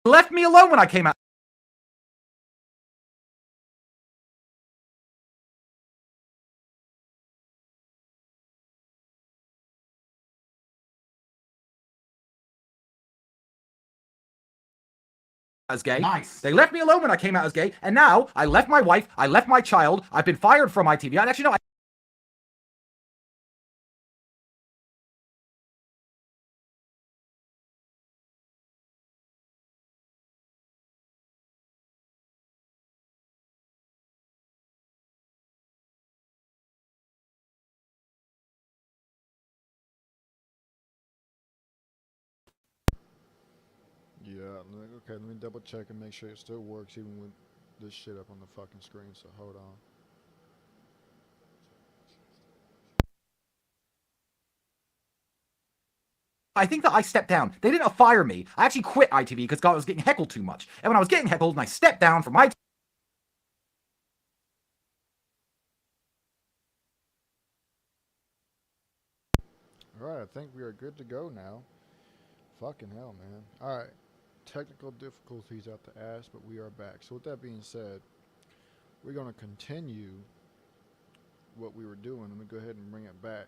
left me alone when I came out as gay. Nice. They left me alone when I came out as gay, and now I left my wife, I left my child, I've been fired from ITV. Actually, no, Yeah, okay, let me double check and make sure it still works even with this shit up on the fucking screen, so hold on. I think that I stepped down. They didn't fire me. I actually quit ITV because I was getting heckled too much. And when I was getting heckled and I stepped down from ITV, Alright, I think we are good to go now. Fucking hell, man. Alright, technical difficulties out the ass, but we are back. So with that being said, we're going to continue what we were doing. Let me go ahead and bring it back.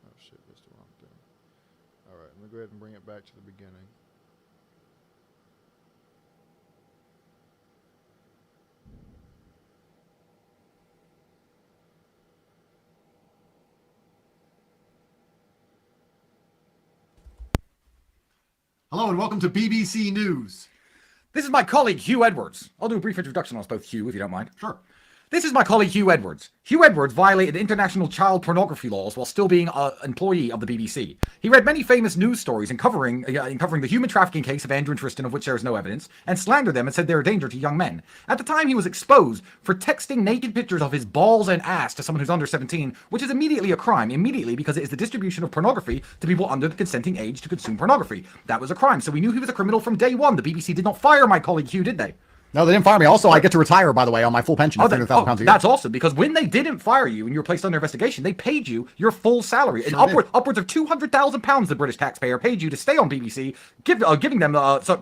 Oh shit, that's the wrong thing. Alright, let me go ahead and bring it back to the beginning. Hello and welcome to BBC News. this is my colleague Hugh Edwards. I'll do a brief introduction on us both, Hugh, if you don't mind. Sure. This is my colleague Hugh Edwards. Hugh Edwards violated international child pornography laws while still being an employee of the BBC. He read many famous news stories in covering the human trafficking case of Andrew and Tristan, of which there is no evidence, and slandered them and said they are a danger to young men. At the time, he was exposed for texting naked pictures of his balls and ass to someone who's under 17, which is immediately a crime, because it is the distribution of pornography to people under the consenting age to consume pornography. That was a crime, so we knew he was a criminal from day one. The BBC did not fire my colleague Hugh, did they? No, they didn't fire me. Also, I get to retire, by the way, on my full pension of £300,000 a year. That's awesome, because when they didn't fire you and you were placed under investigation, they paid you your full salary. Sure and upwards of £200,000 the British taxpayer paid you to stay on BBC, giving them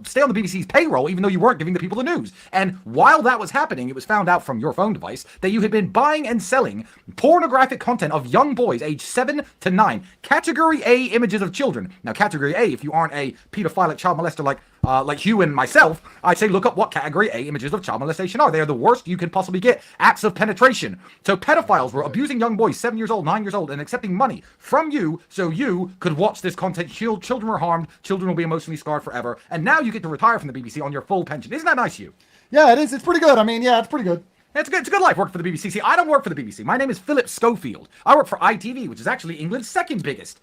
stay on the BBC's payroll, even though you weren't giving the people the news. And while that was happening, it was found out from your phone device that you had been buying and selling pornographic content of young boys aged 7 to 9. Category A images of children. Now, Category A, if you aren't a pedophilic child molester like Hugh and myself, I'd say look up what Category A images of child molestation are. They are the worst you can possibly get. Acts of penetration. So pedophiles were abusing young boys, 7 years old, 9 years old, and accepting money from you so you could watch this content. Children were harmed. Children will be emotionally scarred forever. And now you get to retire from the BBC on your full pension. Isn't that nice, Hugh? Yeah, it is. It's pretty good. I mean, yeah, it's pretty good. It's a good life working for the BBC. See, I don't work for the BBC. My name is Philip Schofield. I work for ITV, which is actually England's second biggest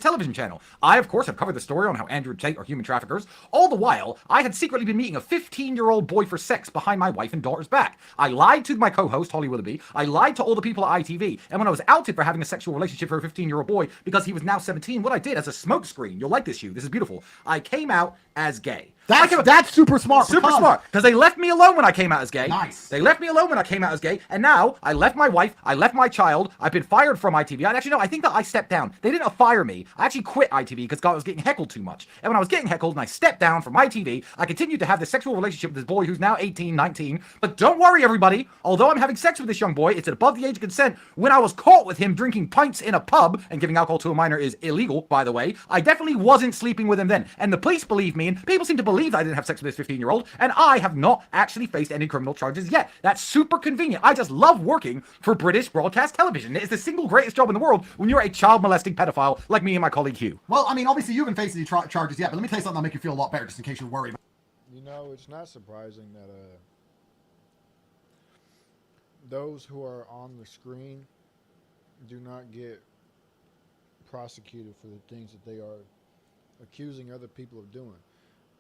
television channel. I, of course, have covered the story on how Andrew and Tate are human traffickers. All the while, I had secretly been meeting a 15-year-old boy for sex behind my wife and daughter's back. I lied to my co-host, Holly Willoughby. I lied to all the people at ITV. And when I was outed for having a sexual relationship for a 15-year-old boy because he was now 17, what I did as a smokescreen, you'll like this, Hugh, this is beautiful, I came out as gay. That's super smart. Super smart, because they left me alone when I came out as gay. Nice. They left me alone when I came out as gay, and now I left my wife, I left my child, I've been fired from ITV. Actually, no, I think that I stepped down. They didn't fire me. I actually quit ITV because I was getting heckled too much. And when I was getting heckled and I stepped down from ITV, I continued to have this sexual relationship with this boy who's now 18, 19. But don't worry, everybody. Although I'm having sex with this young boy, it's above the age of consent. When I was caught with him drinking pints in a pub, and giving alcohol to a minor is illegal, by the way, I definitely wasn't sleeping with him then. And the police believe me, and people seem to believe that I didn't have sex with this 15-year-old, and I have not actually faced any criminal charges yet. That's super convenient. I just love working for British broadcast television. It's the single greatest job in the world when you're a child molesting pedophile like me and my colleague Hugh. Well, I mean, obviously you haven't faced any charges yet, but let me tell you something that'll make you feel a lot better, just in case you're worried. You know, it's not surprising that those who are on the screen do not get prosecuted for the things that they are accusing other people of doing.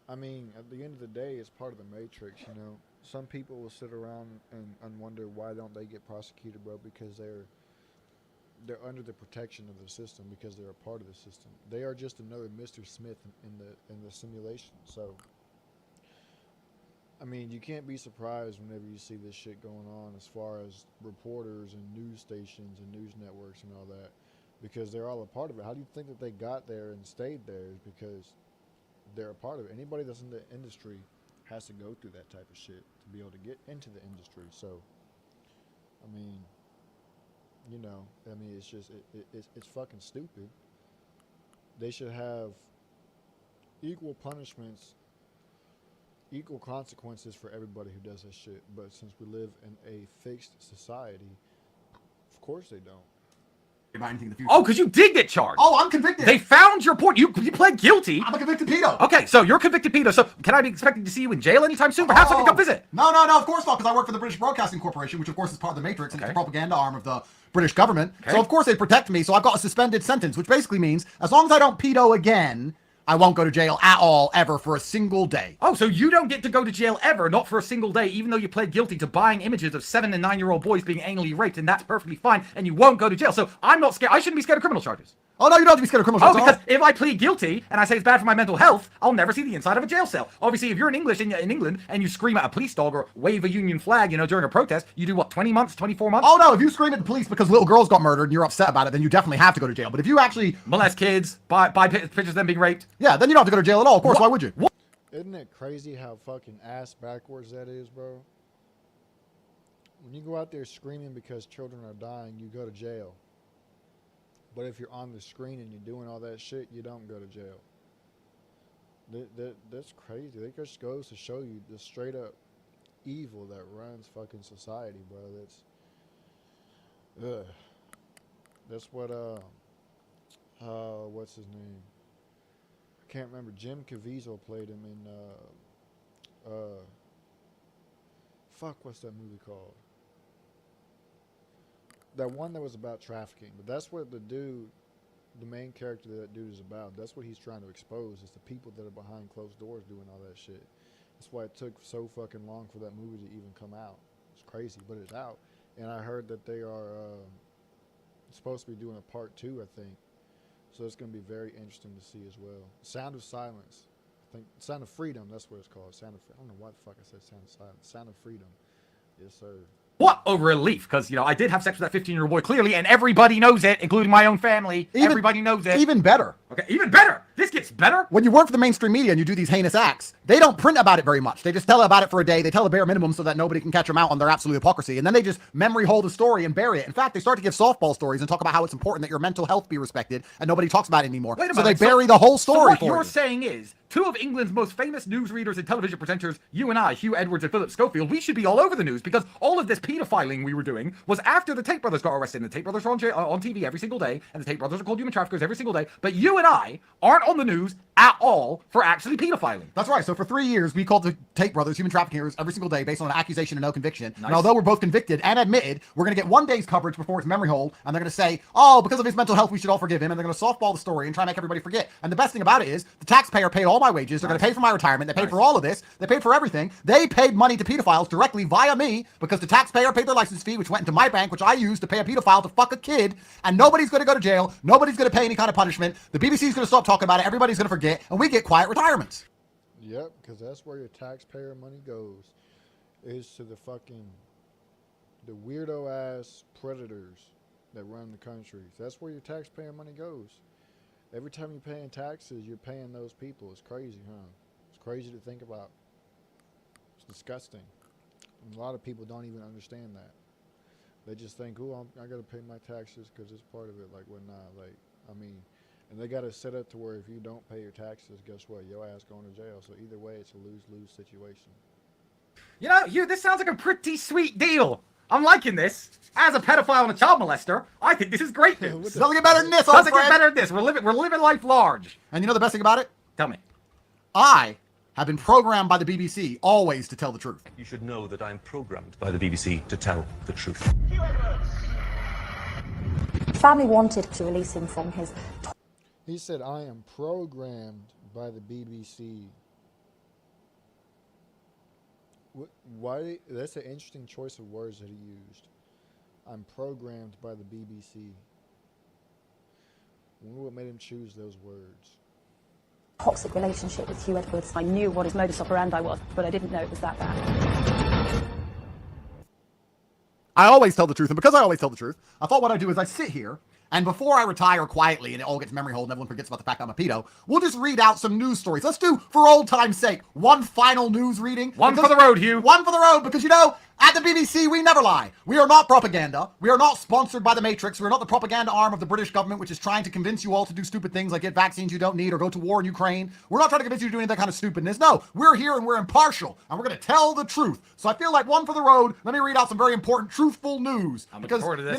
I mean, at the end of the day, it's part of the matrix, you know. Some people will sit around and wonder why don't they get prosecuted, bro, because they're under the protection of the system, because they're a part of the system. They are just another Mr. Smith in the simulation. So, I mean, you can't be surprised whenever you see this shit going on as far as reporters and news stations and news networks and all that, because they're all a part of it. How do you think that they got there and stayed there? Is because they're a part of it. Anybody that's in the industry has to go through that type of shit to be able to get into the industry. So, I mean, you know, I mean, it's just it's fucking stupid. They should have equal punishments, equal consequences for everybody who does that shit. But since we live in a fixed society, of course they don't. About anything in the future. Oh, because you did get charged. Oh, I'm convicted. They found your point. You pled guilty. I'm a convicted pedo. Okay, so you're convicted pedo. So can I be expecting to see you in jail anytime soon? Perhaps I can come visit. No, of course not, because I work for the British Broadcasting Corporation, which of course is part of the Matrix, and it's the propaganda arm of the British government. Okay. So of course they protect me, so I've got a suspended sentence, which basically means as long as I don't pedo again, I won't go to jail at all, ever, for a single day. Oh, so you don't get to go to jail ever, not for a single day, even though you pled guilty to buying images of 7- and 9-year-old boys being anally raped, and that's perfectly fine, and you won't go to jail. So I'm not scared. I shouldn't be scared of criminal charges. Oh, no, you don't have to be scared of criminal Oh, charges. because if I plead guilty and I say it's bad for my mental health, I'll never see the inside of a jail cell. Obviously, if you're in England and you scream at a police dog or wave a Union flag, you know, during a protest, you do what, 20 months, 24 months? Oh, no, if you scream at the police because little girls got murdered and you're upset about it, then you definitely have to go to jail. But if you actually Molest kids, buy pictures of them being raped. yeah, then you don't have to go to jail at all. Of course, why would you? What? Isn't it crazy how fucking ass backwards that is, bro? When you go out there screaming because children are dying, you go to jail. But if you're on the screen and you're doing all that shit, you don't go to jail. That's crazy. That just goes to show you the straight up evil that runs fucking society, bro. That's what what's his name? I can't remember. Jim Caviezel played him in fuck, what's that movie called? That one that was about trafficking. But that's what the main character that dude is about. That's what he's trying to expose, is the people that are behind closed doors doing all that shit. That's why it took so fucking long for that movie to even come out. It's crazy, but it's out. And I heard that they are supposed to be doing a part 2, I think. So it's going to be very interesting to see as well. Sound of Silence. I think Sound of Freedom, that's what it's called. I don't know why the fuck I said Sound of Silence. Sound of Freedom. Yes, sir. What a relief, because, you know, I did have sex with that 15-year-old boy, clearly, and everybody knows it, including my own family. Everybody knows it. Even better. Okay, even better. This gets better. When you work for the mainstream media and you do these heinous acts, they don't print about it very much. They just tell about it for a day. They tell a bare minimum so that nobody can catch them out on their absolute hypocrisy. And then they just memory hold a story and bury it. In fact, they start to give softball stories and talk about how it's important that your mental health be respected, and nobody talks about it anymore. Wait a so they minute, bury the whole So story what for you're you. saying is, 2 of England's most famous newsreaders and television presenters, you and I, Hugh Edwards and Philip Schofield, we should be all over the news, because all of this pedophiling we were doing was after the Tate brothers got arrested. And the Tate brothers are on TV every single day, and the Tate brothers are called human traffickers every single day. But you and I aren't on the news at all for actually pedophiling. That's right. So for 3 years, we called the Tate brothers human traffickers every single day based on an accusation and no conviction. Nice. And although we're both convicted and admitted, we're going to get 1 day's coverage before it's memory hold. And they're going to say, oh, because of his mental health, we should all forgive him. And they're going to softball the story and try and make everybody forget. And the best thing about it is the taxpayer paid all my wages. They're going to pay for my retirement. They paid for all of this. They paid for everything. They paid money to pedophiles directly via me, because the taxpayer paid their license fee, which went into my bank, which I used to pay a pedophile to fuck a kid. And nobody's going to go to jail. Nobody's going to pay any kind of punishment. The BBC's going to stop talking about it. Everybody's going to forget. And we get quiet retirements. Yep, because that's where your taxpayer money goes, is to the weirdo ass predators that run the countries. That's where your taxpayer money goes. Every time you're paying taxes, you're paying those people. It's crazy, huh? It's crazy to think about. It's disgusting. And a lot of people don't even understand that. They just think, oh, I got to pay my taxes because it's part of it. Like, well, nah, like, I mean, and they got to set up to where if you don't pay your taxes, guess what? Your ass going to jail. So either way, it's a lose-lose situation. You know, this sounds like a pretty sweet deal. I'm liking this. As a pedophile and a child molester, I think this is great news. Doesn't get better than this, old Doesn't get friend. better than this. We're living life large. And you know the best thing about it? Tell me. I have been programmed by the BBC always to tell the truth. You should know that I'm programmed by the BBC to tell the truth. Family wanted to release him from his. He said, I am programmed by the BBC. Why? That's an interesting choice of words that he used. I'm programmed by the BBC. I wonder what made him choose those words. Toxic relationship with Hugh Edwards. I knew what his modus operandi was, but I didn't know it was that bad. I always tell the truth, and because I always tell the truth, I thought what I'd do is I'd sit here And before I retire quietly and it all gets memory hold and everyone forgets about the fact I'm a pedo, we'll just read out some news stories. Let's do, for old time's sake, one final news reading. One for the road, Hugh. One for the road, because, at the BBC, we never lie. We are not propaganda. We are not sponsored by the Matrix. We are not the propaganda arm of the British government, which is trying to convince you all to do stupid things like get vaccines you don't need or go to war in Ukraine. We're not trying to convince you to do any of that kind of stupidness. No, we're here and we're impartial, and we're going to tell the truth. So I feel like one for the road. Let me read out some very important, truthful news. I'm looking forward to this.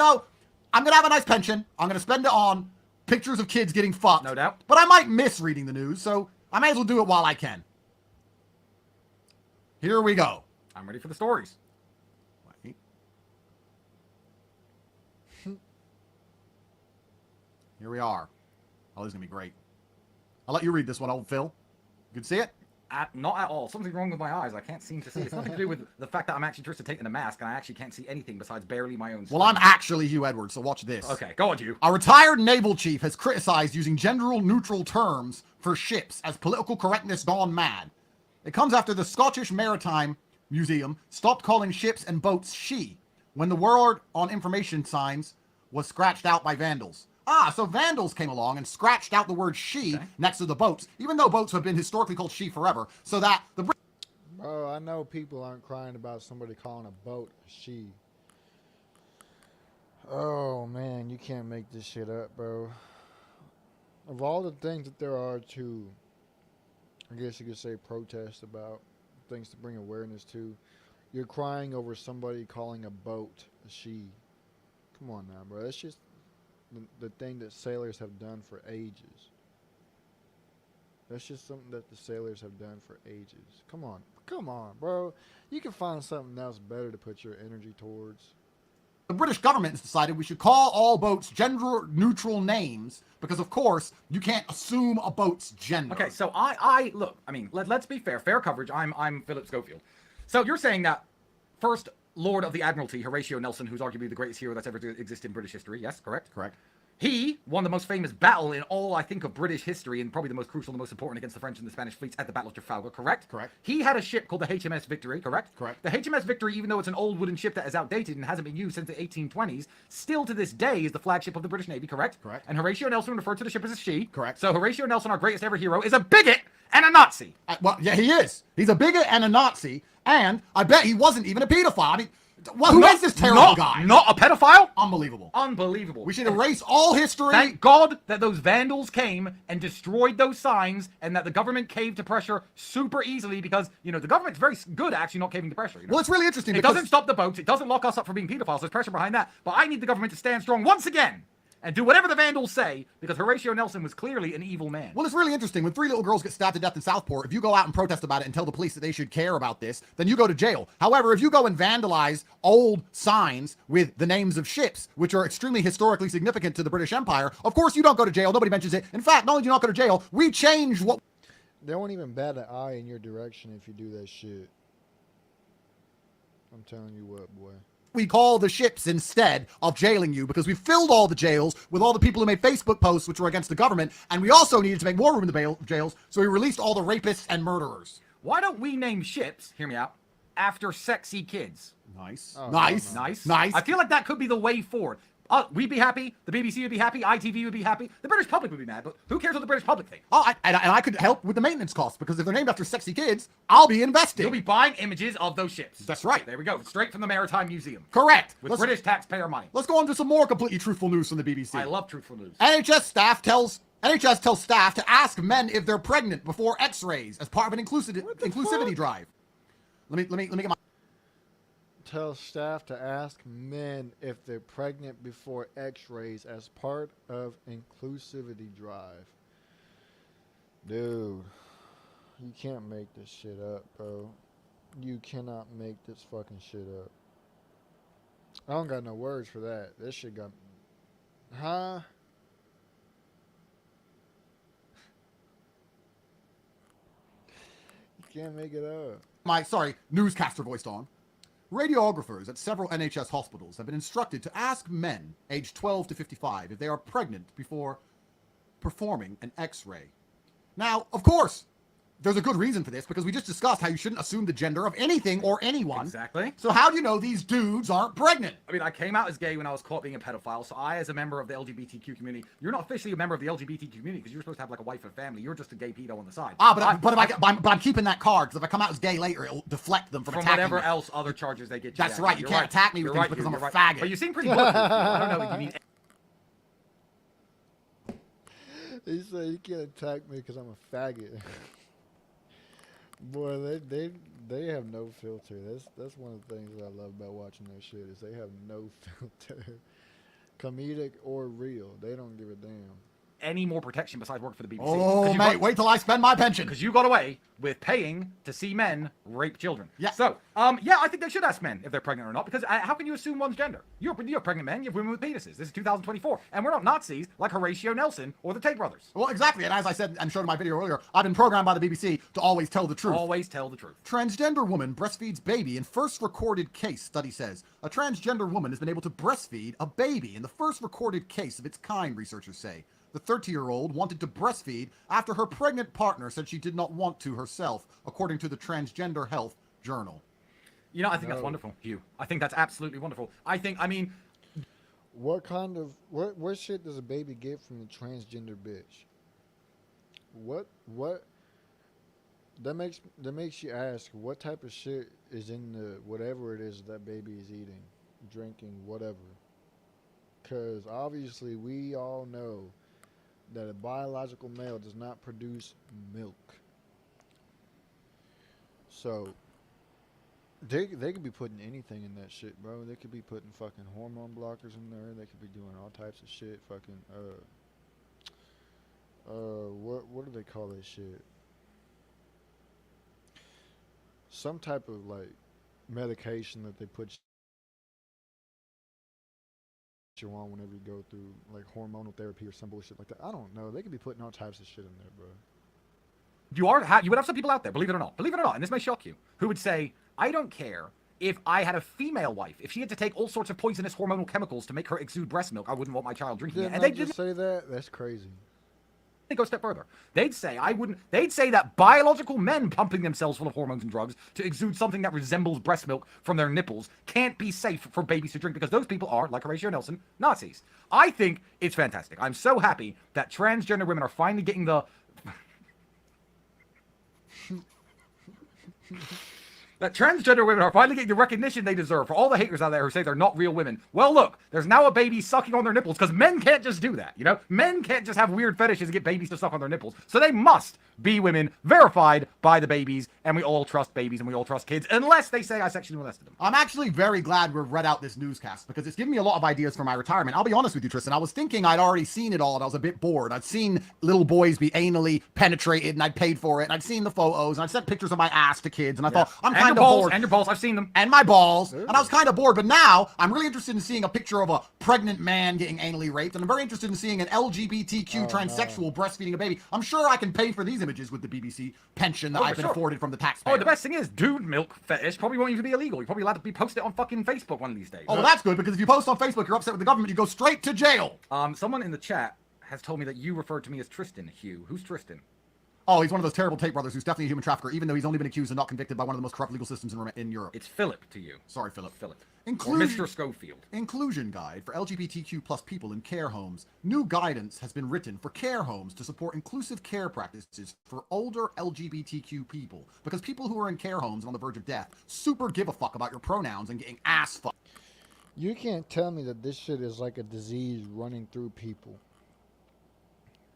I'm going to have a nice pension. I'm going to spend it on pictures of kids getting fucked. No doubt. But I might miss reading the news, so I may as well do it while I can. Here we go. I'm ready for the stories. Wait. Here we are. Oh, this is going to be great. I'll let you read this one, old Phil. You can see it? Not at all. Something's wrong with my eyes. I can't seem to see. It's nothing to do with the fact that I'm actually just taking a mask and I actually can't see anything besides barely my own skin. Well, I'm actually Hugh Edwards, so watch this. Okay, go on, Hugh. A retired naval chief has criticized using gender-neutral terms for ships as political correctness gone mad. It comes after the Scottish Maritime Museum stopped calling ships and boats she when the word on information signs was scratched out by vandals. So vandals came along and scratched out the word she next to the boats, even though boats have been historically called she forever, so that the... Bro, I know people aren't crying about somebody calling a boat a she. Oh, man, you can't make this shit up, bro. Of all the things that there are to, I guess you could say, protest about, things to bring awareness to, you're crying over somebody calling a boat a she. Come on now, bro. That's just the thing that sailors have done for ages. That's just something that the sailors have done for ages. Come on, bro. You can find something else better to put your energy towards. The British government has decided we should call all boats gender-neutral names because, of course, you can't assume a boat's gender. Okay, so I look. I mean, let's be fair. Fair coverage. I'm Philip Schofield. So you're saying that first Lord of the Admiralty, Horatio Nelson, who's arguably the greatest hero that's ever existed in British history. Yes, correct? Correct. He won the most famous battle in all, I think, of British history, and probably the most crucial, the most important against the French and the Spanish fleets at the Battle of Trafalgar, correct? Correct. He had a ship called the HMS Victory, correct? Correct. The HMS Victory, even though it's an old wooden ship that is outdated and hasn't been used since the 1820s, still to this day is the flagship of the British Navy, correct? Correct. And Horatio Nelson referred to the ship as a she. Correct. So Horatio Nelson, our greatest ever hero, is a bigot and a Nazi. Well, yeah, he is. He's a bigot and a Nazi, and I bet he wasn't even a pedophile. I mean, who is this terrible guy? Not a pedophile? Unbelievable. Unbelievable. We should erase all history. Thank God that those vandals came and destroyed those signs and that the government caved to pressure super easily because, the government's very good at actually not caving to pressure. Well, it's really interesting It because... doesn't stop the boats. It doesn't lock us up for being pedophiles. There's pressure behind that. But I need the government to stand strong once again and do whatever the vandals say because Horatio Nelson was clearly an evil man. Well, it's really interesting. When 3 little girls get stabbed to death in Southport, if you go out and protest about it and tell the police that they should care about this, then you go to jail. However, if you go and vandalize old signs with the names of ships, which are extremely historically significant to the British Empire, of course you don't go to jail. Nobody mentions it. In fact, not only do you not go to jail, we change what... They won't even bat an eye in your direction if you do that shit. I'm telling you what, boy. We call the ships instead of jailing you because we filled all the jails with all the people who made Facebook posts which were against the government, and we also needed to make more room in the jails, so we released all the rapists and murderers. Why don't we name ships, hear me out, after sexy kids? Nice. Oh, nice. no. Nice. I feel like that could be the way forward. We'd be happy. The BBC would be happy. ITV would be happy. The British public would be mad, but who cares what the British public thinks? And I could help with the maintenance costs because if they're named after sexy kids, I'll be invested. You'll be buying images of those ships. That's right. There we go. Straight from the Maritime Museum. Correct. With British taxpayer money. Let's go on to some more completely truthful news from the BBC. I love truthful news. NHS tells staff to ask men if they're pregnant before X-rays as part of an inclusivity drive. Let me get my... Tell staff to ask men if they're pregnant before X-rays as part of inclusivity drive. Dude, you can't make this shit up, bro. You cannot make this fucking shit up. I don't got no words for that. This shit got... Huh? You can't make it up. Newscaster voiced on. Radiographers at several NHS hospitals have been instructed to ask men aged 12 to 55 if they are pregnant before performing an X-ray. Now, of course, there's a good reason for this, because we just discussed how you shouldn't assume the gender of anything or anyone. Exactly. So how do you know these dudes aren't pregnant? I mean, I came out as gay when I was caught being a pedophile, so I, as a member of the LGBTQ community, you're not officially a member of the LGBTQ community because you're supposed to have like a wife and family. You're just a gay pedo on the side. But I'm keeping that card, because if I come out as gay later, it'll deflect them from attacking whatever me. else other charges they get you. That's right. You can't attack me with things because I'm a faggot. But you seem pretty bulletproof. I don't know if you need. He said you can't attack me because I'm a faggot. Boy, they have no filter. That's one of the things that I love about watching their shit is they have no filter, comedic or real. They don't give a damn. Any more protection besides work for the BBC. Oh, mate, wait till I spend my pension. Because you got away with paying to see men rape children. Yeah. So, yeah, I think they should ask men if they're pregnant or not, because how can you assume one's gender? You have pregnant men, you have women with penises. This is 2024, and we're not Nazis like Horatio Nelson or the Tate brothers. Well, exactly. And as I said and showed in my video earlier, I've been programmed by the BBC to always tell the truth. Always tell the truth. Transgender woman breastfeeds baby in first recorded case, study says. A transgender woman has been able to breastfeed a baby in the first recorded case of its kind, researchers say. The 30-year-old wanted to breastfeed after her pregnant partner said she did not want to herself, according to the Transgender Health Journal. You know, I think that's wonderful, Hugh. I think that's absolutely wonderful. I mean... What kind of... What shit does a baby get from the transgender bitch? What... That makes you ask, what type of shit is in the... Whatever it is that baby is eating, drinking, whatever. Because obviously we all know that a biological male does not produce milk. So they could be putting anything in that shit, bro. They could be putting fucking hormone blockers in there. They could be doing all types of shit. Fucking what do they call that shit? Some type of like medication that they put you on whenever you go through like hormonal therapy or some bullshit like that. I don't know. They could be putting all types of shit in there, bro. You would have some people out there, believe it or not, and this may shock you, who would say, I don't care if I had a female wife. If she had to take all sorts of poisonous hormonal chemicals to make her exude breast milk, I wouldn't want my child drinking it. Didn't And I they just say that? That's crazy. They go a step further. They'd say that biological men pumping themselves full of hormones and drugs to exude something that resembles breast milk from their nipples can't be safe for babies to drink because those people are, like Horatio Nelson, Nazis. I think it's fantastic. I'm so happy that transgender women are finally getting the... that transgender women are finally getting the recognition they deserve for all the haters out there who say they're not real women. Well, look, there's now a baby sucking on their nipples because men can't just do that, you know? Men can't just have weird fetishes and get babies to suck on their nipples. So they must be women verified by the babies, and we all trust babies and we all trust kids unless they say I sexually molested them. I'm actually very glad we've read out this newscast because it's given me a lot of ideas for my retirement. I'll be honest with you, Tristan. I was thinking I'd already seen it all and I was a bit bored. I'd seen little boys be anally penetrated and I'd paid for it, and I'd seen the photos and I'd sent pictures of my ass to kids, and I thought, I'm kind of bored. And your balls, I've seen them. And my balls. And I was kind of bored, but now I'm really interested in seeing a picture of a pregnant man getting anally raped, and I'm very interested in seeing an LGBTQ transsexual breastfeeding a baby. I'm sure I can pay for these images with the BBC pension that I've been afforded from the taxpayer. Oh, the best thing is, dude milk fetish probably won't even be illegal. You're probably allowed to be posted on fucking Facebook one of these days. Oh, well, that's good, because if you post on Facebook, you're upset with the government, you go straight to jail. Someone in the chat has told me that you referred to me as Tristan, Hugh. Who's Tristan? Oh, he's one of those terrible Tate brothers who's definitely a human trafficker, even though he's only been accused and not convicted by one of the most corrupt legal systems in Europe. It's Philip to you. Sorry, Philip. Philip. Or Mr. Schofield. Inclusion guide for LGBTQ plus people in care homes. New guidance has been written for care homes to support inclusive care practices for older LGBTQ people. Because people who are in care homes and on the verge of death super give a fuck about your pronouns and getting ass fucked. You can't tell me that this shit is like a disease running through people.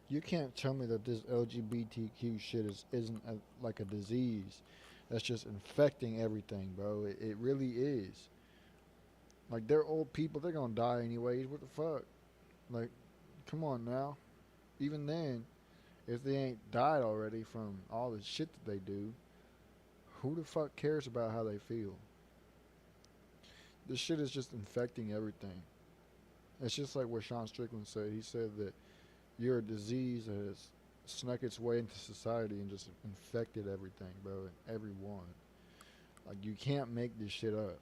You can't tell me that this LGBTQ shit isn't like a disease that's just infecting everything, bro. It really is. Like, they're old people. They're going to die anyways. What the fuck? Like, come on now. Even then, if they ain't died already from all the shit that they do, who the fuck cares about how they feel? This shit is just infecting everything. It's just like what Sean Strickland said. He said that you're a disease that has snuck its way into society and just infected everything, bro, and everyone. Like, you can't make this shit up.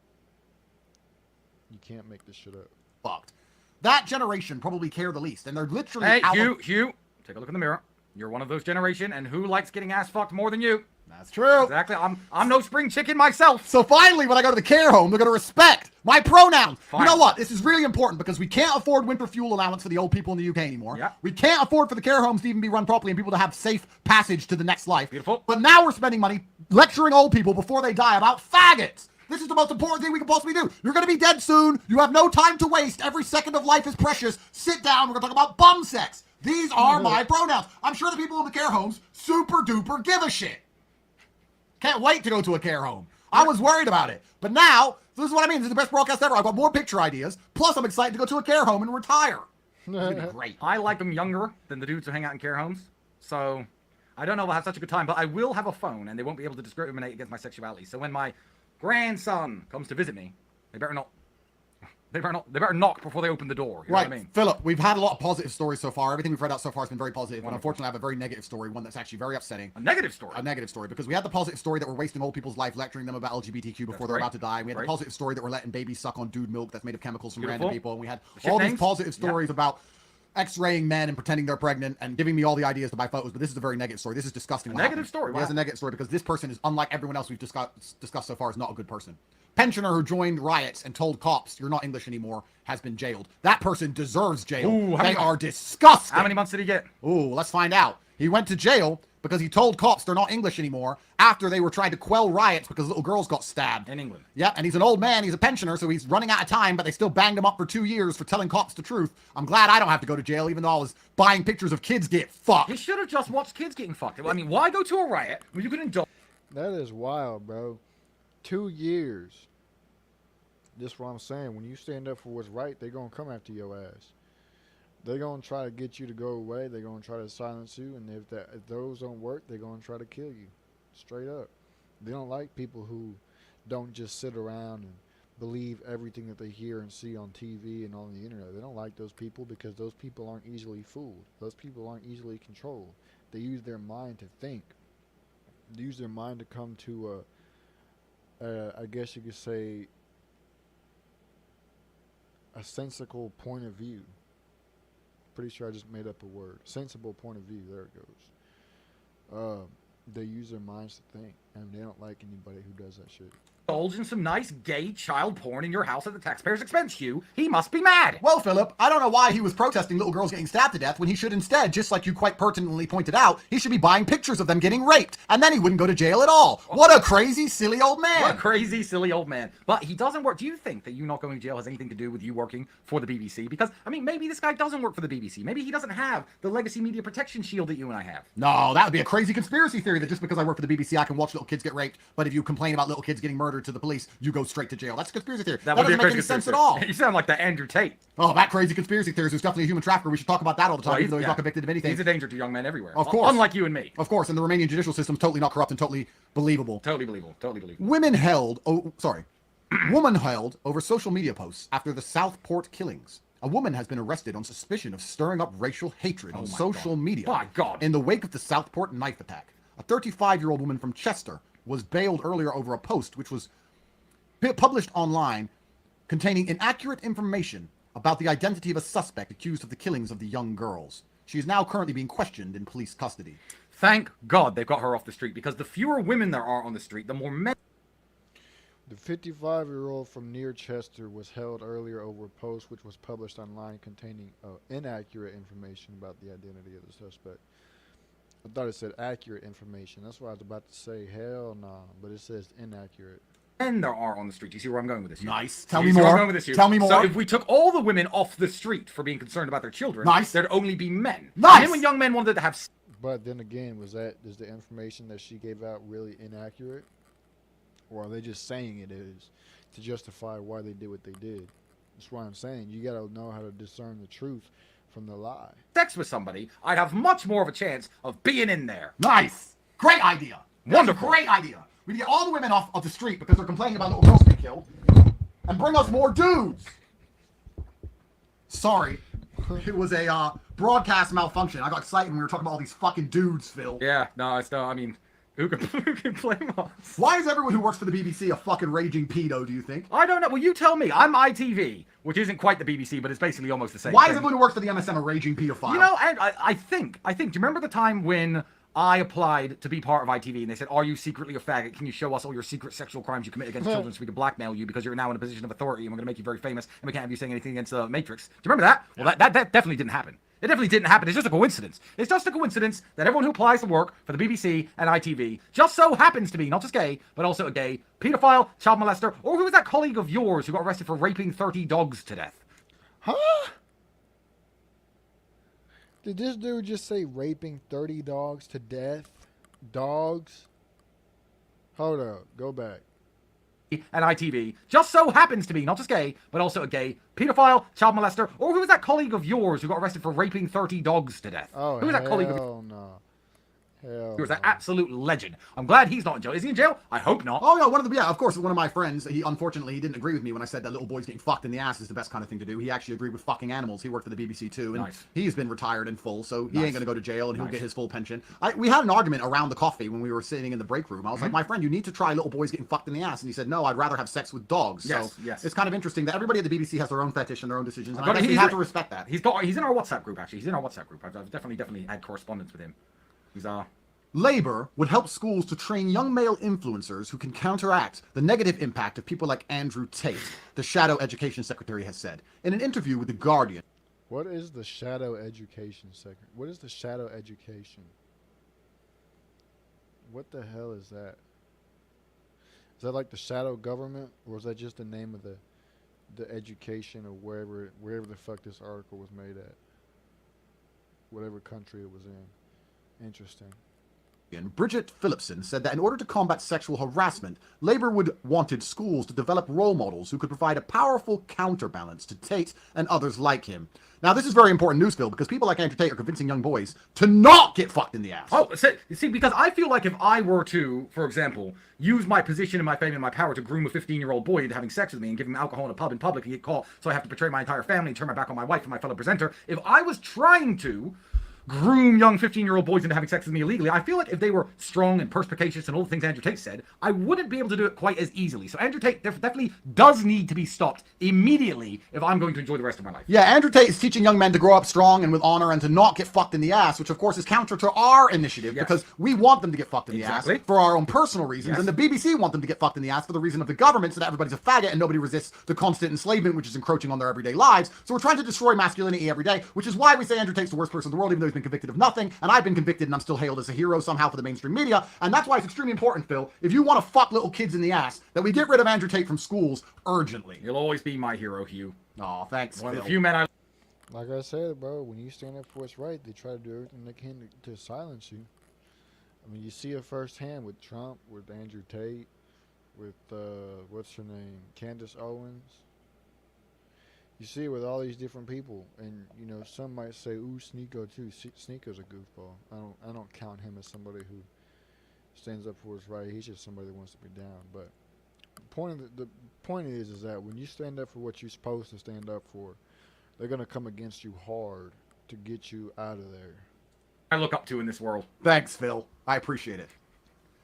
You can't make this shit up. Fucked. That generation probably care the least, and they're literally Hey, Hugh, take a look in the mirror. You're one of those generation, and who likes getting ass fucked more than you? That's true. Exactly. I'm no spring chicken myself. So finally, when I go to the care home, they're going to respect my pronouns. You know Finally. what? This is really important because we can't afford winter fuel allowance for the old people in the UK anymore. Yep. We can't afford for the care homes to even be run properly and people to have safe passage to the next life. Beautiful. But now we're spending money lecturing old people before they die about faggots. This is the most important thing we can possibly do. You're going to be dead soon. You have no time to waste. Every second of life is precious. Sit down. We're going to talk about bum sex. These are my pronouns. I'm sure the people in the care homes super duper give a shit. Can't wait to go to a care home. I was worried about it. But now, this is what I mean. This is the best broadcast ever. I've got more picture ideas. Plus, I'm excited to go to a care home and retire. It's going to be great. I like them younger than the dudes who hang out in care homes. So I don't know if I'll have such a good time, but I will have a phone, and they won't be able to discriminate against my sexuality. So when my grandson comes to visit me, they better knock before they open the door. You know Right, what I mean? Philip, we've had a lot of positive stories so far. Everything we've read out so far has been very positive. But unfortunately, I have a very negative story, one that's actually very upsetting. A negative story. A negative story, because we had the positive story that we're wasting old people's life lecturing them about LGBTQ before they're great. about to die. We had Great. the positive story that we're letting babies suck on dude milk that's made of chemicals from Beautiful. random people. And we had Shit all these names. positive stories about x-raying men and pretending they're pregnant and giving me all the ideas to buy photos. But this is a very negative story. This is disgusting. A negative story, It is wow. a negative story because this person is, unlike everyone else we've discussed so far, is not a good person. Pensioner who joined riots and told cops you're not English anymore has been jailed. That person deserves jail. Ooh, how They many- are disgusting. How many months did he get? Ooh, let's find out. He went to jail because he told cops they're not English anymore after they were trying to quell riots because little girls got stabbed. In England. Yeah, and he's an old man. He's a pensioner, so he's running out of time, but they still banged him up for 2 years for telling cops the truth. I'm glad I don't have to go to jail, even though I was buying pictures of kids get fucked. He should have just watched kids getting fucked. I mean, why go to a riot when you can indulge? That is wild, bro. 2 years. This is what I'm saying. When you stand up for what's right, they're going to come after your ass. They're going to try to get you to go away. They're going to try to silence you. And if those don't work, they're going to try to kill you. Straight up. They don't like people who don't just sit around and believe everything that they hear and see on TV and on the internet. They don't like those people because those people aren't easily fooled. Those people aren't easily controlled. They use their mind to think. They use their mind to come to I guess you could say, a sensible point of view. Pretty sure I just made up a word. Sensible point of view. There it goes. They use their minds to think, and they don't like anybody who does that shit. Indulge in some nice gay child porn in your house at the taxpayer's expense, Hugh. He must be mad. Well, Philip, I don't know why he was protesting little girls getting stabbed to death when he should instead, just like you quite pertinently pointed out, he should be buying pictures of them getting raped, and then he wouldn't go to jail at all. What a crazy, silly old man. What a crazy, silly old man. But he doesn't work. Do you think that you not going to jail has anything to do with you working for the BBC? Because, I mean, maybe this guy doesn't work for the BBC. Maybe he doesn't have the legacy media protection shield that you and I have. No, that would be a crazy conspiracy theory that just because I work for the BBC, I can watch little kids get raped, but if you complain about little kids getting murdered to the police, you go straight to jail. That's a conspiracy theory. That would be a doesn't make crazy any sense at conspiracy all. You sound like the Andrew Tate. Oh, that crazy conspiracy theorist who's definitely a human trafficker. We should talk about that all the time, Well, even though he's yeah. not convicted of anything. He's a danger to young men everywhere. Of course. Unlike you and me. Of course, and the Romanian judicial system's totally not corrupt and totally believable. Totally believable. Totally believable. Woman held over social media posts after the Southport killings. A woman has been arrested on suspicion of stirring up racial hatred on my social God. media. My God. In the wake of the Southport knife attack. A 35-year-old woman from Chester was bailed earlier over a post which was published online containing inaccurate information about the identity of a suspect accused of the killings of the young girls. She is now currently being questioned in police custody. Thank God they've got her off the street, because the fewer women there are on the street, the more men. The 55-year-old from near Chester was held earlier over a post which was published online containing inaccurate information about the identity of the suspect. I thought it said accurate information. That's what I was about to say. Hell no. But it says inaccurate. Men there are on the street. Do you see where I'm going with this? Hugh? Nice. Do Tell you me see where more. I'm going with this, Hugh? Tell me more. So if we took all the women off the street for being concerned about their children, Nice. there'd only be men. Nice. And then when young men wanted to have But then again, is the information that she gave out really inaccurate? Or are they just saying it is to justify why they did what they did? That's why I'm saying you got to know how to discern the truth from the lie. sex with somebody, I'd have much more of a chance of being in there. Nice. Great idea. That's Wonderful. a great idea. We need to get all the women off of the street because they're complaining about little girls being killed. And bring us more dudes. Sorry. It was a broadcast malfunction. I got excited when we were talking about all these fucking dudes, Phil. Yeah, no, it's no. I mean, Who can play Moss? Why is everyone who works for the BBC a fucking raging pedo, do you think? I don't know. Well, you tell me. I'm ITV, which isn't quite the BBC, but it's basically almost the same Why thing. is everyone who works for the MSM a raging pedophile? You know, and I think, do you remember the time when I applied to be part of ITV and they said, are you secretly a faggot? Can you show us all your secret sexual crimes you commit against children so we can blackmail you because you're now in a position of authority and we're going to make you very famous and we can't have you saying anything against the Matrix? Do you remember that? Well, that definitely didn't happen. It definitely didn't happen. It's just a coincidence. It's just a coincidence that everyone who applies to work for the BBC and ITV just so happens to be not just gay, but also a gay pedophile, child molester, or who was that colleague of yours who got arrested for raping 30 dogs to death? Huh? Did this dude just say raping 30 dogs to death? Dogs? Hold up. Go back. And ITV just so happens to be not just gay, but also a gay pedophile, child molester, or who was that colleague of yours who got arrested for raping 30 dogs to death? Oh, who was that colleague of hell no. Hell He was an no. absolute legend. I'm glad he's not in jail. Is he in jail? I hope not. Oh, no, of course, one of my friends, unfortunately, he didn't agree with me when I said that little boys getting fucked in the ass is the best kind of thing to do. He actually agreed with fucking animals. He worked for the BBC too, and Nice. he's been retired in full, so he Nice. ain't gonna go to jail, and he'll Nice. get his full pension. We had an argument around the coffee when we were sitting in the break room. I was like, my friend, you need to try little boys getting fucked in the ass, and he said, no, I'd rather have sex with dogs. Yes, So yes. it's kind of interesting that everybody at the BBC has their own fetish and their own decisions, and I But guess we he's- have to respect that. He's in our WhatsApp group, actually. He's in our WhatsApp group. I've definitely had correspondence with him. He's Labour would help schools to train young male influencers who can counteract the negative impact of people like Andrew Tate, the shadow education secretary has said. In an interview with The Guardian, What is the shadow education sector? What is the shadow education? What the hell is that? Is that like the shadow government, or is that just the name of the education or wherever the fuck this article was made at? Whatever country it was in. Interesting. Bridget Phillipson said that in order to combat sexual harassment, Labour would wanted schools to develop role models who could provide a powerful counterbalance to Tate and others like him. Now, this is very important news, Phil, because people like Andrew Tate are convincing young boys to not get fucked in the ass. Oh, see, because I feel like if I were to, for example, use my position and my fame and my power to groom a 15-year-old boy into having sex with me and give him alcohol in a pub in public and get caught, so I have to betray my entire family and turn my back on my wife and my fellow presenter, if I was trying to groom young 15-year-old boys into having sex with me illegally, I feel like if they were strong and perspicacious and all the things Andrew Tate said, I wouldn't be able to do it quite as easily. So Andrew Tate definitely does need to be stopped immediately if I'm going to enjoy the rest of my life. Yeah, Andrew Tate is teaching young men to grow up strong and with honor and to not get fucked in the ass, which of course is counter to our initiative Yes. because we want them to get fucked in Exactly. the ass for our own personal reasons, Yes. and the BBC want them to get fucked in the ass for the reason of the government so that everybody's a faggot and nobody resists the constant enslavement which is encroaching on their everyday lives. So we're trying to destroy masculinity every day, which is why we say Andrew Tate's the worst person in the world, even though he's been convicted of nothing, and I've been convicted and I'm still hailed as a hero somehow for the mainstream media, and that's why it's extremely important, Phil, if you want to fuck little kids in the ass, that we get rid of Andrew Tate from schools urgently. You'll always be my hero, Hugh. Aw, thanks, One of Phil. the few men I... Like I said, bro, when you stand up for what's right, they try to do everything they can to silence you. I mean, you see it firsthand with Trump, with Andrew Tate, with, what's her name, Candace Owens. You see it with all these different people, and you know some might say, "Ooh, Sneeko too." Sneeko's a goofball. I don't count him as somebody who stands up for what's right. He's just somebody that wants to be down. But the point is that when you stand up for what you're supposed to stand up for, they're gonna come against you hard to get you out of there. look up to in this world. Thanks, Phil. I appreciate it.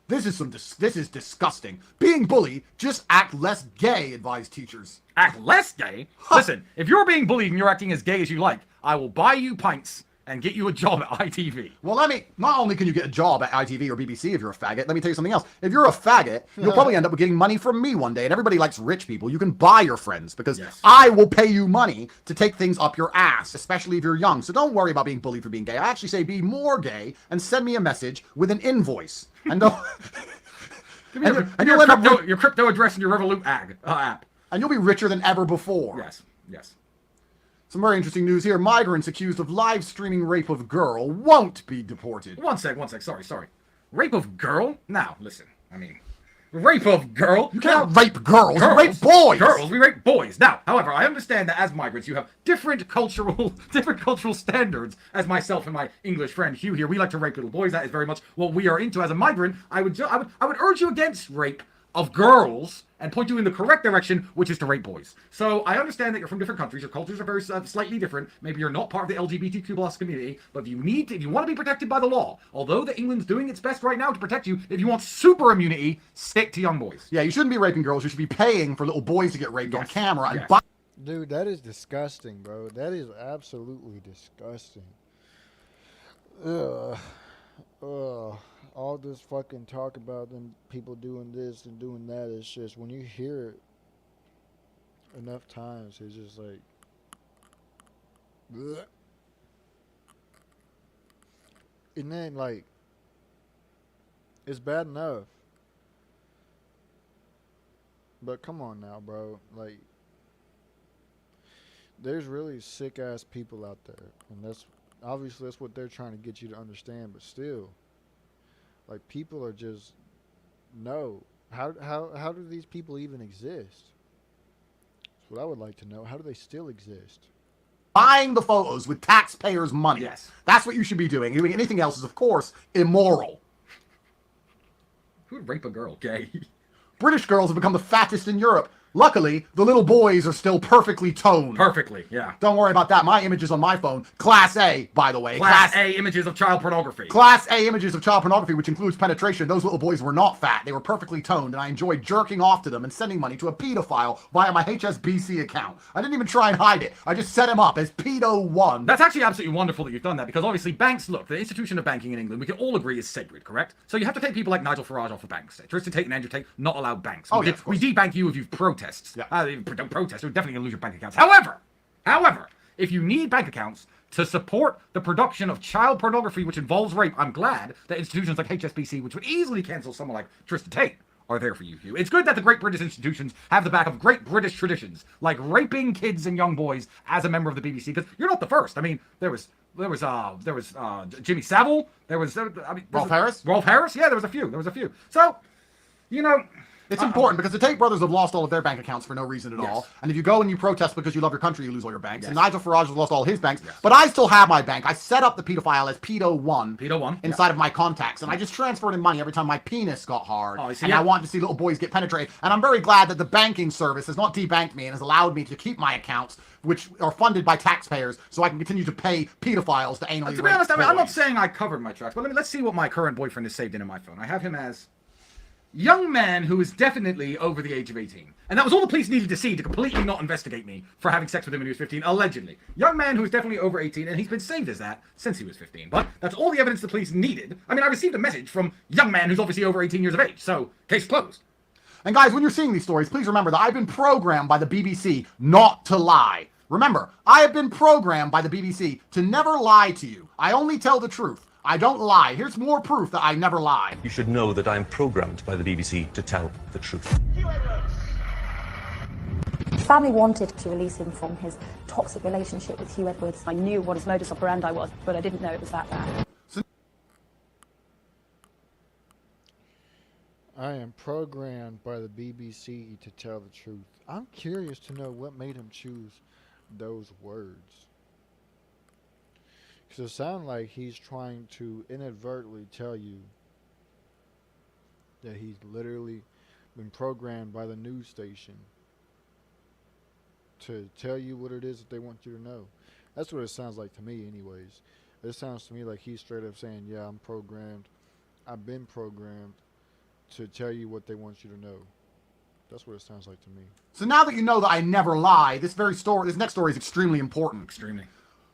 This is disgusting. Being bullied, just act less gay, advise teachers. Act less gay? Listen, if you're being bullied and you're acting as gay as you like, I will buy you pints and get you a job at ITV. Well, not only can you get a job at ITV or BBC if you're a faggot, let me tell you something else. If you're a faggot, you'll probably end up with getting money from me one day, and everybody likes rich people. You can buy your friends, because Yes. I will pay you money to take things up your ass, especially if you're young. So don't worry about being bullied for being gay. I actually say be more gay and send me a message with an invoice. And don't... Give me and you'll end up your crypto address and your Revolut app. and you'll be richer than ever before. Yes, yes. Some very interesting news here. Migrants accused of live streaming rape of girl won't be deported. One sec. Sorry. Rape of girl? Now, listen. I mean, rape of girl? You can't rape girls, you rape boys! Girls, we rape boys. Now, however, I understand that as migrants, you have different cultural standards. As myself and my English friend Hugh here, we like to rape little boys. That is very much what we are into as a migrant. I would urge you against rape of girls and point you in the correct direction, which is to rape boys. So I understand that you're from different countries. Your cultures are very slightly different. Maybe you're not part of the LGBTQ plus community, but if you want to be protected by the law, although the England's doing its best right now to protect you, if you want super immunity, stick to young boys. Yeah, you shouldn't be raping girls. You should be paying for little boys to get raped on camera and buy. Dude, that is disgusting, bro. That is absolutely disgusting. Ugh. Ugh. All this fucking talk about them people doing this and doing that, it's just when you hear it enough times, it's just like, bleh. And then like, it's bad enough, but come on now, bro. Like, there's really sick ass people out there, and that's obviously that's what they're trying to get you to understand. But still, like, people are just no. How do these people even exist? That's what I would like to know. How do they still exist? Buying the photos with taxpayers' money. Yes. That's what you should be doing. Doing anything else is, of course, immoral. Who would rape a girl? Gay. British girls have become the fattest in Europe. Luckily, the little boys are still perfectly toned. Perfectly, yeah. Don't worry about that. My images on my phone, Class A, by the way. Class A images of child pornography. Class A images of child pornography, which includes penetration. Those little boys were not fat. They were perfectly toned, and I enjoyed jerking off to them and sending money to a pedophile via my HSBC account. I didn't even try and hide it. I just set him up as Pedo1. That's actually absolutely wonderful that you've done that, because obviously banks, look, the institution of banking in England, we can all agree is sacred, correct? So you have to take people like Nigel Farage off of banks. Tristan Tate and Andrew Tate, not allowed banks. We debank you if you've protests. Yeah. Don't protest, you're definitely going to lose your bank accounts. However, if you need bank accounts to support the production of child pornography, which involves rape, I'm glad that institutions like HSBC, which would easily cancel someone like Tristan Tate, are there for you, Hugh. It's good that the great British institutions have the back of great British traditions, like raping kids and young boys as a member of the BBC, because you're not the first. I mean, there was Jimmy Savile, Rolf Harris? Rolf Harris? Yeah, there was a few. So, you know, it's important because the Tate brothers have lost all of their bank accounts for no reason at all. And if you go and you protest because you love your country, you lose all your banks. And Nigel Farage has lost all his banks. But I still have my bank. I set up the pedophile as Pedo1 inside of my contacts. And I just transferred in money every time my penis got hard. I wanted to see little boys get penetrated. And I'm very glad that the banking service has not debanked me and has allowed me to keep my accounts, which are funded by taxpayers, so I can continue to pay pedophiles to anally rape. To be honest, I'm not boys. saying I covered my tracks, but let's see what my current boyfriend is saved in my phone. I have him as young man who is definitely over the age of 18. And that was all the police needed to see to completely not investigate me for having sex with him when he was 15, allegedly. Young man who is definitely over 18, and he's been saved as that since he was 15. But that's all the evidence the police needed. I mean, I received a message from young man who's obviously over 18 years of age, so case closed. And guys, when you're seeing these stories, please remember that I've been programmed by the BBC not to lie. Remember, I have been programmed by the BBC to never lie to you. I only tell the truth. I don't lie. Here's more proof that I never lie. You should know that I'm programmed by the BBC to tell the truth. His family wanted to release him from his toxic relationship with Hugh Edwards. I knew what his modus operandi was, but I didn't know it was that bad. I am programmed by the BBC to tell the truth. I'm curious to know what made him choose those words. Because it sounds like he's trying to inadvertently tell you that he's literally been programmed by the news station to tell you what it is that they want you to know. That's what it sounds like to me anyways. It sounds to me like he's straight up saying, yeah, I'm programmed. I've been programmed to tell you what they want you to know. That's what it sounds like to me. So now that you know that I never lie, this next story is extremely important. Extremely.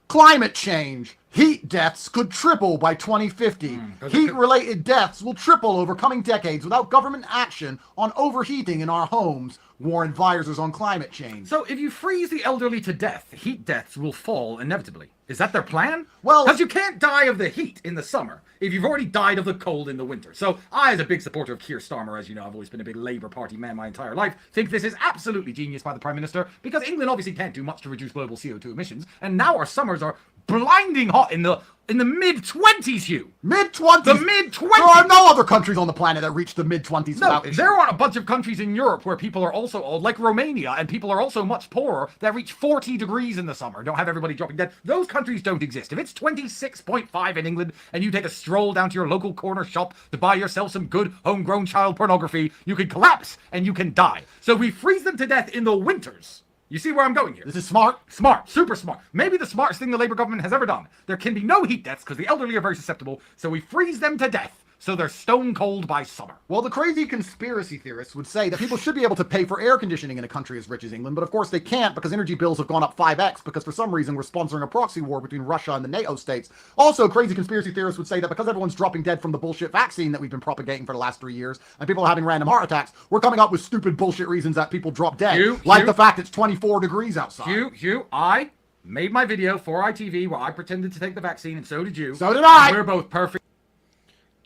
Climate change. Heat deaths could triple by 2050. Heat-related deaths will triple over coming decades without government action on overheating in our homes, warn advisors on climate change. So if you freeze the elderly to death, heat deaths will fall inevitably. Is that their plan? Well, because you can't die of the heat in the summer if you've already died of the cold in the winter. So I, as a big supporter of Keir Starmer, as you know, I've always been a big Labour Party man my entire life, think this is absolutely genius by the Prime Minister, because England obviously can't do much to reduce global CO2 emissions, and now our summers are blinding hot in the mid-20s, Hugh. Mid-20s. The mid-20s. There are no other countries on the planet that reach the mid-20s No, without issue. there are a bunch of countries in Europe where people are also old, like Romania, and people are also much poorer that reach 40 degrees in the summer. Don't have everybody dropping dead. Those countries don't exist. If it's 26.5 in England and you take a stroll down to your local corner shop to buy yourself some good homegrown child pornography, you can collapse and you can die. So we freeze them to death in the winters. You see where I'm going here? This is smart. Smart, super smart. Maybe the smartest thing the Labour government has ever done. There can be no heat deaths because the elderly are very susceptible, so we freeze them to death so they're stone cold by summer. Well, the crazy conspiracy theorists would say that people should be able to pay for air conditioning in a country as rich as England, but of course they can't because energy bills have gone up 5x because for some reason we're sponsoring a proxy war between Russia and the NATO states. Also, crazy conspiracy theorists would say that because everyone's dropping dead from the bullshit vaccine that we've been propagating for the last 3 years and people are having random heart attacks, we're coming up with stupid bullshit reasons that people drop dead. Hugh, the fact it's 24 degrees outside. Hugh, I made my video for ITV where I pretended to take the vaccine, and so did you. So did I. We're both perfect.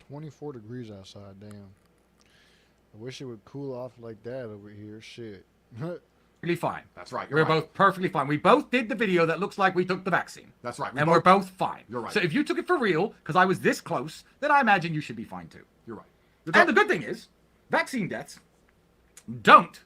24 degrees outside, damn. I wish it would cool off like that over here. Shit. Perfectly fine. That's right. We're both perfectly fine. We both did the video that looks like we took the vaccine. That's right. We're both fine. You're right. So if you took it for real, because I was this close, then I imagine you should be fine too. You're right. And the good thing is, vaccine deaths don't.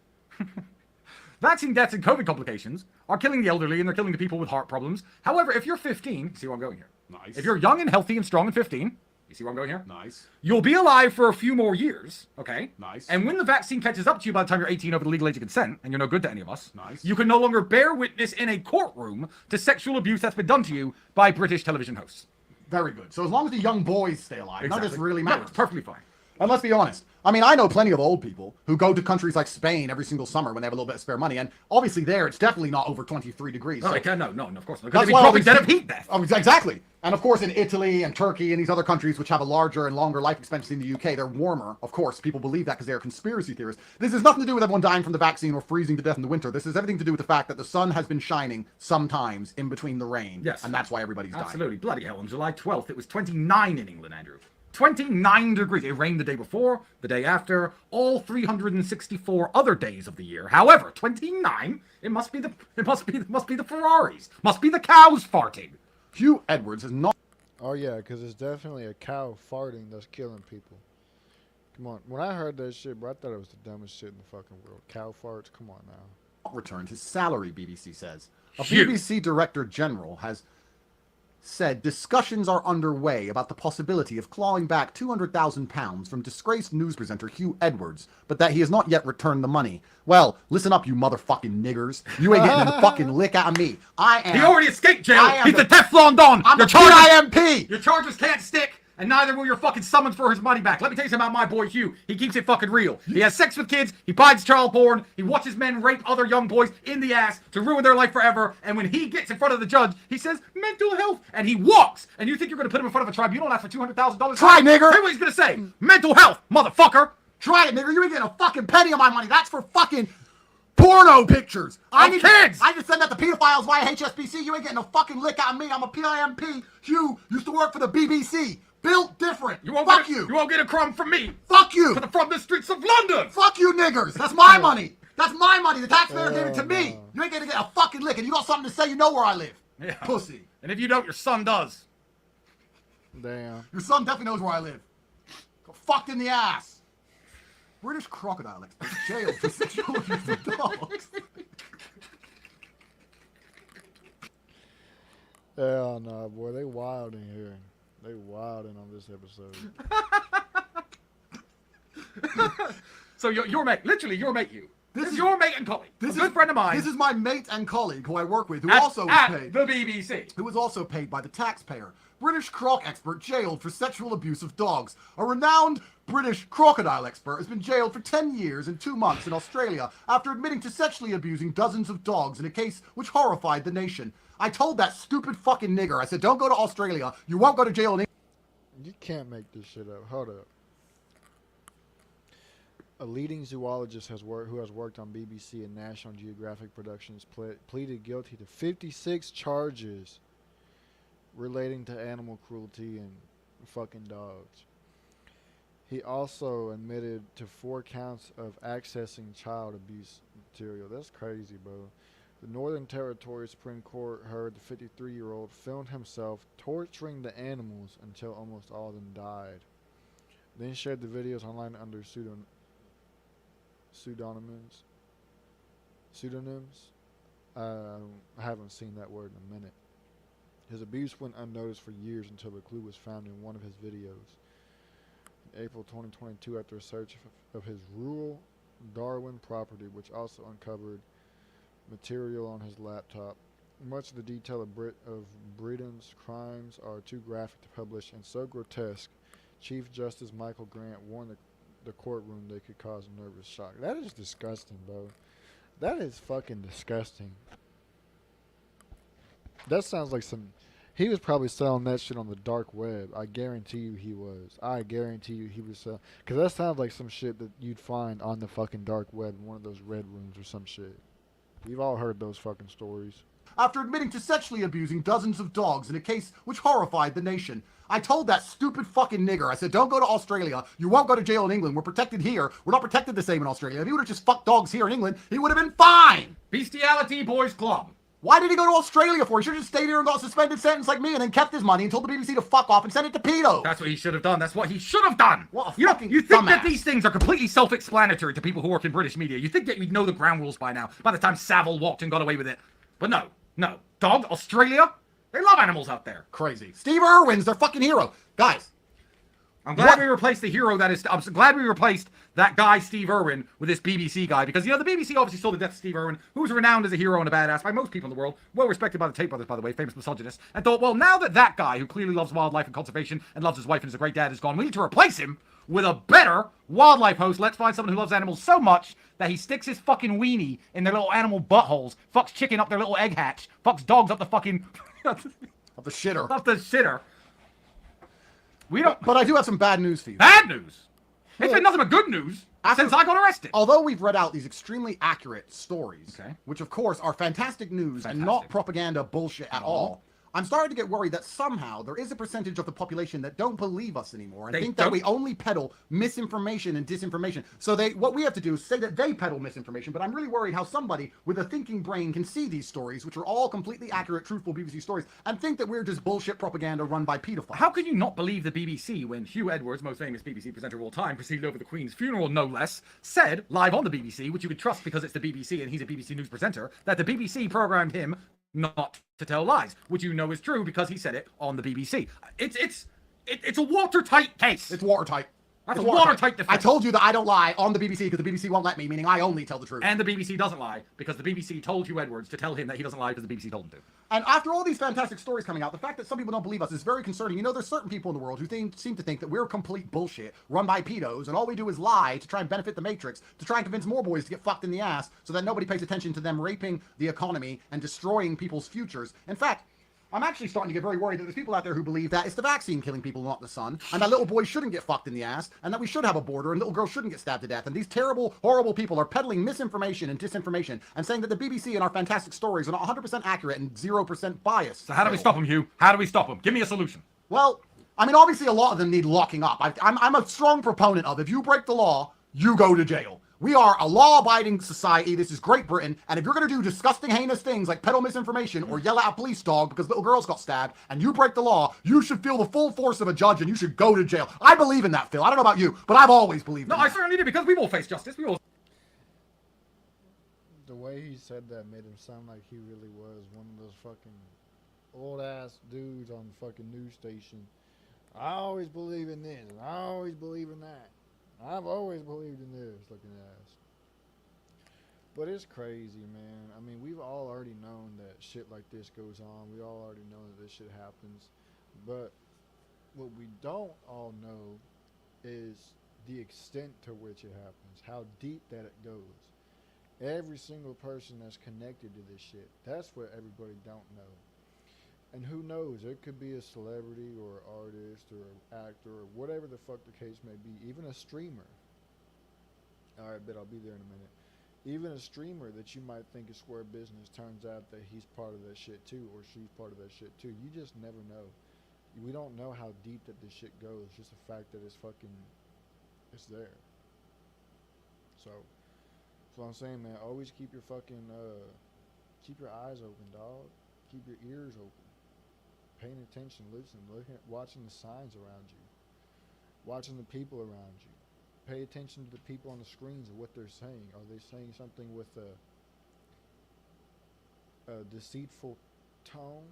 Vaccine deaths and COVID complications are killing the elderly and they're killing the people with heart problems. However, if you're 15, see where I'm going here. Nice. If you're young and healthy and strong and 15, you see where I'm going here? Nice. You'll be alive for a few more years, okay? Nice. And when the vaccine catches up to you by the time you're 18 over the legal age of consent, and you're no good to any of us, Nice. you can no longer bear witness in a courtroom to sexual abuse that's been done to you by British television hosts. Very good. So as long as the young boys stay alive, none of this really No, matters. it's perfectly fine. And let's be honest. I mean, I know plenty of old people who go to countries like Spain every single summer when they have a little bit of spare money, and obviously there it's definitely not over 23 degrees. No, so they can, no, of course not. Because that's they'd be why all dropping these dead of people- heat death. Oh, exactly. And of course in Italy and Turkey and these other countries which have a larger and longer life expectancy than the UK, they're warmer. Of course, people believe that because they're conspiracy theorists. This has nothing to do with everyone dying from the vaccine or freezing to death in the winter. This has everything to do with the fact that the sun has been shining sometimes in between the rain. Yes. And that's why everybody's dying. Absolutely. Bloody hell. On July 12th, it was 29 in England, Andrew. 29 degrees. It rained the day before, the day after, all 364 other days of the year. However, 29, it must be the Ferraris. Must be the cows farting. Hugh Edwards has not Oh, yeah, because it's definitely a cow farting that's killing people. Come on. When I heard that shit, bro, I thought it was the dumbest shit in the fucking world. Cow farts? Come on now. returned his salary, BBC says. A Phew. BBC Director General has said discussions are underway about the possibility of clawing back £200,000 from disgraced news presenter Hugh Edwards, but that he has not yet returned the money. Well, listen up, you motherfucking niggers. You ain't getting a fucking lick out of me. I am... He already escaped jail. I am He's the- the Teflon Don. I'm Your the charges, PIMP! your charges can't stick, and neither will your fucking summons for his money back. Let me tell you something about my boy Hugh. He keeps it fucking real. He has sex with kids. He buys child porn. He watches men rape other young boys in the ass to ruin their life forever. And when he gets in front of the judge, he says, mental health. And he walks. And you think you're going to put him in front of a tribunal and ask for $200,000? Try, nigger. Here's what he's going to say. Mental health, motherfucker. Try it, nigger. You ain't getting a fucking penny of my money. That's for fucking porno pictures. Of kids. I just send that to pedophiles via HSBC. You ain't getting a fucking lick out of me. I'm a PIMP. Hugh used to work for the BBC. Built different. Fuck you. You won't get a crumb from me. Fuck you. From the streets of London. Fuck you, niggers. That's my money. That's my money. The taxpayer gave it to me. You ain't gonna get a fucking lick. And you got something to say, you know where I live. Yeah. Pussy. And if you don't, your son does. Damn. Your son definitely knows where I live. Got fucked in the ass. British crocodile expert jailed for sexual abuse of dogs. Hell no, boy. They wild in here. They wilding on this episode. So your mate, literally your mate, you. This This is is- your mate and colleague. A good friend of mine. This is my mate and colleague who I work with, who at, also was at paid. the BBC. Who was also paid by the taxpayer. British croc expert jailed for sexual abuse of dogs. A renowned British crocodile expert has been jailed for 10 years and 2 months in Australia after admitting to sexually abusing dozens of dogs in a case which horrified the nation. I told that stupid fucking nigger, I said, don't go to Australia. You won't go to jail in England. You can't make this shit up. Hold up. A leading zoologist who has worked on BBC and National Geographic productions pleaded guilty to 56 charges relating to animal cruelty and fucking dogs. He also admitted to 4 counts of accessing child abuse material. That's crazy, bro. The Northern Territory Supreme Court heard the 53-year-old filmed himself torturing the animals until almost all of them died. Then shared the videos online under pseudonyms. I haven't seen that word in a minute. His abuse went unnoticed for years until the clue was found in one of his videos. In April 2022, after a search of his rural Darwin property, which also uncovered material on his laptop. Much of the detail of Breeden's crimes are too graphic to publish and so grotesque, Chief Justice Michael Grant warned the courtroom they could cause a nervous shock. That is disgusting, bro. That is fucking disgusting. That sounds like some... He was probably selling that shit on the dark web. I guarantee you he was. I guarantee you he was selling... Because that sounds like some shit that you'd find on the fucking dark web in one of those red rooms or some shit. We've all heard those fucking stories. After admitting to sexually abusing dozens of dogs in a case which horrified the nation. I told that stupid fucking nigger, I said, don't go to Australia. You won't go to jail in England. We're protected here. We're not protected the same in Australia. If he would have just fucked dogs here in England, he would have been fine. Bestiality Boys Club. Why did he go to Australia for? He should have just stayed here and got a suspended sentence like me and then kept his money and told the BBC to fuck off and send it to pedos. That's what he should have done. That's what he should have done. What a you fucking you think dumbass. that these things are completely self-explanatory to people who work in British media. You think that we'd know the ground rules by now, by the time Savile walked and got away with it. But no. Dog, Australia? They love animals out there. Crazy. Steve Irwin's their fucking hero. Guys. I'm glad we replaced the hero that is... I'm glad we replaced that guy, Steve Irwin, with this BBC guy. Because, the BBC obviously saw the death of Steve Irwin, who's renowned as a hero and a badass by most people in the world. Well respected by the Tate brothers, by the way, famous misogynists. And thought, well, now that guy, who clearly loves wildlife and conservation and loves his wife and is a great dad, is gone, we need to replace him with a better wildlife host. Let's find someone who loves animals so much that he sticks his fucking weenie in their little animal buttholes, fucks chicken up their little egg hatch, fucks dogs up the fucking... Of the shitter. Up the shitter. We don't... But I do have some bad news for you. Bad news? It's been nothing but good news since I got arrested. Although we've read out these extremely accurate stories, Okay. which of course are fantastic news and not propaganda bullshit at all, I'm starting to get worried that somehow there is a percentage of the population that don't believe us anymore and They think that don't? we only peddle misinformation and disinformation. So what we have to do is say that they peddle misinformation, but I'm really worried how somebody with a thinking brain can see these stories, which are all completely accurate, truthful BBC stories, and think that we're just bullshit propaganda run by pedophiles. How can you not believe the BBC when Hugh Edwards, most famous BBC presenter of all time, presided over the Queen's funeral, no less, said, live on the BBC, which you could trust because it's the BBC and he's a BBC News presenter, that the BBC programmed him not to tell lies, which you know is true because he said it on the BBC. It's a watertight case. It's watertight. That's It's a watertight defense. I told you that I don't lie on the BBC because the BBC won't let me, meaning I only tell the truth. And the BBC doesn't lie because the BBC told Hugh Edwards to tell him that he doesn't lie because the BBC told him to. And after all these fantastic stories coming out, the fact that some people don't believe us is very concerning. There's certain people in the world who seem to think that we're complete bullshit, run by pedos, and all we do is lie to try and benefit the Matrix, to try and convince more boys to get fucked in the ass so that nobody pays attention to them raping the economy and destroying people's futures. In fact, I'm actually starting to get very worried that there's people out there who believe that it's the vaccine killing people, not the sun, and that little boys shouldn't get fucked in the ass, and that we should have a border, and little girls shouldn't get stabbed to death. And these terrible, horrible people are peddling misinformation and disinformation and saying that the BBC and our fantastic stories are not 100% accurate and 0% biased. So how do we stop him, Hugh? How do we stop him? Give me a solution. Well, I mean, obviously a lot of them need locking up. I'm a strong proponent of if you break the law, you go to jail. We are a law-abiding society. This is Great Britain. And if you're going to do disgusting, heinous things like peddle misinformation or yell at a police dog because little girls got stabbed and you break the law, you should feel the full force of a judge and you should go to jail. I believe in that, Phil. I don't know about you, but I've always believed in No, that. I certainly do because we've all faced justice. We all... The way he said that made him sound like he really was one of those fucking old-ass dudes on the fucking news station. I always believe in this, and I always believe in that. I've always believed in this, looking ass. But it's crazy, man. I mean, we've all already known that shit like this goes on. We all already know that this shit happens. But what we don't all know is the extent to which it happens, how deep that it goes. Every single person that's connected to this shit, that's what everybody don't know. And who knows, it could be a celebrity or an artist or an actor or whatever the fuck the case may be, even a streamer. Alright, but I'll be there in a minute. Even a streamer that you might think is square business turns out that he's part of that shit too, or she's part of that shit too. You just never know. We don't know how deep that this shit goes, just the fact that it's there. So, that's what I'm saying, man. Always keep your fucking, Keep your eyes open, dog. Keep your ears open. Paying attention, listening, watching the signs around you. Watching the people around you. Pay attention to the people on the screens and what they're saying. Are they saying something with a deceitful tone?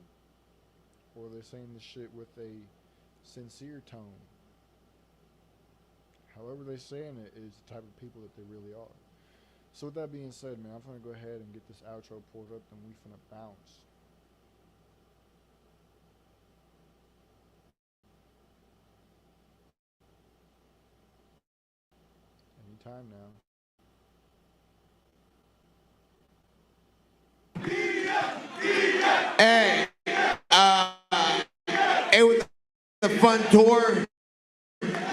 Or are they saying this shit with a sincere tone? However they're saying it is the type of people that they really are. So with that being said, man, I'm going to go ahead and get this outro pulled up and we finna bounce. Anytime now. Hey, it was a fun tour.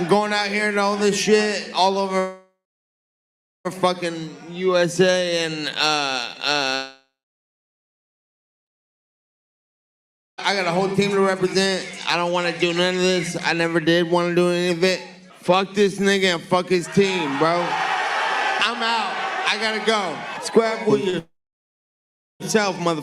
Going out here and all this shit all over fucking USA and I got a whole team to represent. I don't want to do none of this. I never did want to do any of it. Fuck this nigga and fuck his team, bro. I'm out. I gotta go. Square up with yourself, motherfucker.